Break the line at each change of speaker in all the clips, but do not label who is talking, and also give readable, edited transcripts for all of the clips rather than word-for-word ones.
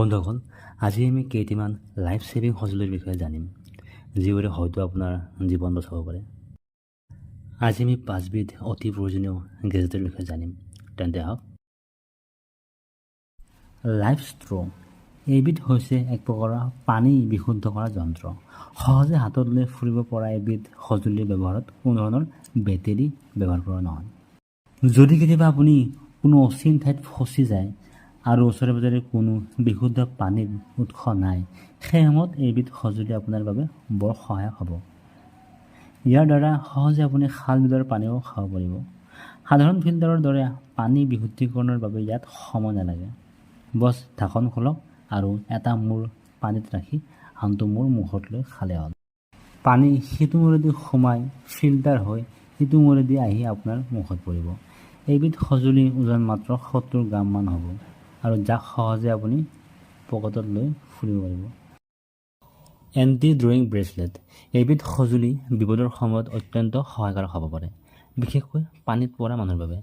বন্ধুসকল, আজি আমি কেইটামান লাইফ ছেভিং সঁজুলিৰ বিষয়ে জানিম, যিবোৰে হয়তো আপোনাৰ জীৱন বচাব পাৰে। আজি আমি 5বিধ অতি প্ৰয়োজনীয় গেজেটৰ বিষয়ে জানিম। তেন্তে আহক। লাইফ ষ্ট্ৰ এইবিধ হৈছে এক প্ৰকাৰৰ পানী বিশুদ্ধ কৰা যন্ত্ৰ। সহজে হাতত লৈ ফুৰিব পৰা এবিধ সঁজুলিৰ ব্যৱহাৰত কোনো ধৰণৰ বেটেৰী ব্যৱহাৰ কৰা নহয়। যদি কেতিয়াবা আপুনি কোনো অচিন ঠাইত ফচি যায় আৰু ওচৰে পাজৰে কোনো বিশুদ্ধ পানীৰ উৎস নাই, সেই সময়ত এইবিধ সঁজুলি আপোনাৰ বাবে বৰ সহায়ক হ'ব। ইয়াৰ দ্বাৰা সহজে আপুনি খাল বিলৰ পানীও খাব পাৰিব। সাধাৰণ ফিল্টাৰৰ দৰে পানী বিশুদ্ধীকৰণৰ বাবে ইয়াত সময় নালাগে। বছ ঢাকন খোলক আৰু এটা মূৰ পানীত ৰাখি আনটো মূৰ মুখত লৈ খালে হ'ল। পানী সিটো মূৰেদি সোমাই ফিল্টাৰ হৈ সিটো মূৰেদি আহি আপোনাৰ মুখত পৰিব। এইবিধ সঁজুলি ওজন মাত্ৰ 70 গ্ৰামমান হ'ব আৰু যাক সহজে আপুনি পকেটত লৈ ফুৰিব পাৰিব। এণ্টি ড্ৰয়িং ব্ৰেচলেট এইবিধ সঁজুলি বিপদৰ সময়ত অত্যন্ত সহায়কাৰক হ'ব পাৰে, বিশেষকৈ পানীত পৰা মানুহৰ বাবে।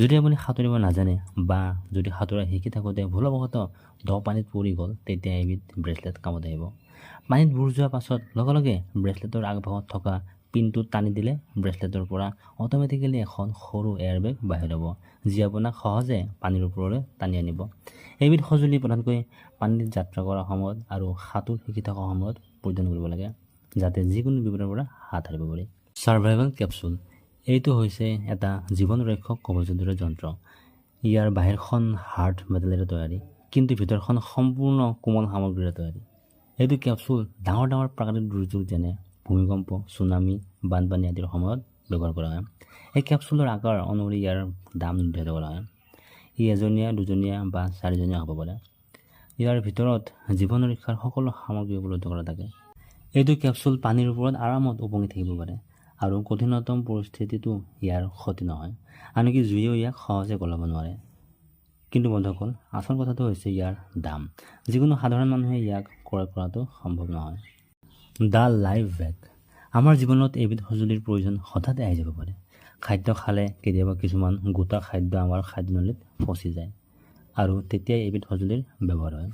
যদি আপুনি সাঁতুৰিব নাজানে বা যদি সাঁতোৰা শিকি থাকোঁতে ভুলবশতঃ দ পানীত পৰি গ'ল, তেতিয়া এইবিধ ব্ৰেচলেট কামত আহিব। পানীত বুৰ যোৱাৰ পাছত লগে লগে ব্ৰেচলেটৰ আগভাগত থকা পিনটো টানি দিলে ব্ৰেচলেটৰ পৰা অট'মেটিকেলি এখন সৰু এয়াৰবেগ বাহিৰ হ'ব, যি আপোনাক সহজে পানীৰ ওপৰলৈ টানি আনিব। এইবিধ সঁজুলি প্ৰধানকৈ পানীত যাত্ৰা কৰাৰ সময়ত আৰু সাঁতোৰ শিকি থকাৰ সময়ত পৰিধান কৰিব লাগে, যাতে যিকোনো বিপদৰ পৰা হাত সাৰিব পাৰি। ছাৰ্ভাইভেল কেপচুল এইটো হৈছে এটা জীৱন ৰক্ষক কৱচৰ দৰে যন্ত্ৰ। ইয়াৰ বাহিৰখন হাৰ্ড মেটেলেৰে তৈয়াৰী, কিন্তু ভিতৰখন সম্পূৰ্ণ কোমল সামগ্ৰীৰে তৈয়াৰী। এইটো কেপচুল ডাঙৰ ডাঙৰ প্ৰাকৃতিক দুৰ্যোগ যেনে ভূমিকম্প, ছুনামি, বানপানী আদিৰ সময়ত ব্যৱহাৰ কৰা হয়। এই কেপচুলৰ আকাৰ অনুসৰি ইয়াৰ দাম নিৰ্ধাৰিত কৰা হয়। ই এজনীয়া, দুজনীয়া বা 4জনীয়া হ'ব পাৰে। ইয়াৰ ভিতৰত জীৱন ৰক্ষাৰ সকলো সামগ্ৰী উপলব্ধ কৰা থাকে। এইটো কেপচুল পানীৰ ওপৰত আৰামত উপঙি থাকিব পাৰে আৰু কঠিনতম পৰিস্থিতিতো ইয়াৰ ক্ষতি নহয়, আনকি জুইয়েও ইয়াক সহজে গলাব নোৱাৰে। কিন্তু বন্ধুসকল, আচল কথাটো হৈছে ইয়াৰ দাম। যিকোনো সাধাৰণ মানুহে ইয়াক ক্ৰয় কৰাটো সম্ভৱ নহয়। দ্য লাইফ বেগ আমাৰ জীৱনত এইবিধ সঁজুলিৰ প্ৰয়োজন হঠাতে আহি যাব পাৰে। খাদ্য খালে কেতিয়াবা কিছুমান গোটা খাদ্য আমাৰ খাদ্যনলীত ফচি যায় আৰু তেতিয়াই এইবিধ সঁজুলিৰ ব্যৱহাৰ হয়।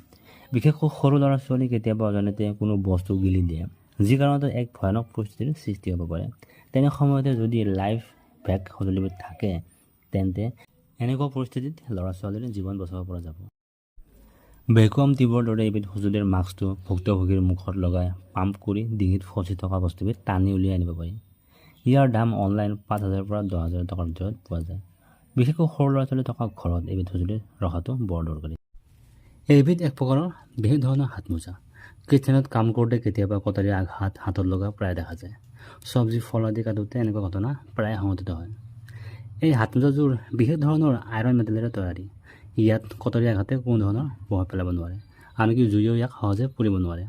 বিশেষকৈ সৰু ল'ৰা ছোৱালী কেতিয়াবা অজানিতে কোনো বস্তু গিলি দিয়ে, যি কাৰণত এক ভয়ানক পৰিস্থিতিৰ সৃষ্টি হ'ব পাৰে। তেনে সময়তে যদি লাইফ বেগ সঁজুলিবিধ থাকে, তেন্তে এনেকুৱা পৰিস্থিতিত ল'ৰা ছোৱালীৰ জীৱন বচাব পৰা যাব। ভেকুৱাম টিউবৰ দৰে এইবিধ সঁজুলিৰ মাস্কটো ভুক্তভোগীৰ মুখত লগাই পাম্প কৰি ডিঙিত ফচি থকা বস্তুবিধ টানি উলিয়াই আনিব পাৰি। ইয়াৰ দাম অনলাইন 5,000 পৰা 10,000 টকাৰ ভিতৰত পোৱা যায়। বিশেষকৈ সৰু ল'ৰা ছোৱালী থকা ঘৰত এইবিধ সঁজুলি ৰখাটো বৰ দৰকাৰী। এইবিধ এক প্ৰকাৰৰ বিশেষ ধৰণৰ হাতমোজা। কিটচেনত কাম কৰোঁতে কেতিয়াবা কটাৰী আঘাত হাতত লগা প্ৰায় দেখা যায়। চব্জি ফল আদি কাটোতে এনেকুৱা ঘটনা প্ৰায় সংঘটিত হয়। এই হাতমোজাযোৰ বিশেষ ধৰণৰ আইৰণ মেটেলেৰে তৈয়াৰী। ইয়াত কটাৰী আঘাতে কোনো ধৰণৰ প্ৰভাৱ পেলাব নোৱাৰে, আনকি জুইয়েও ইয়াক সহজে পুৰিব নোৱাৰে।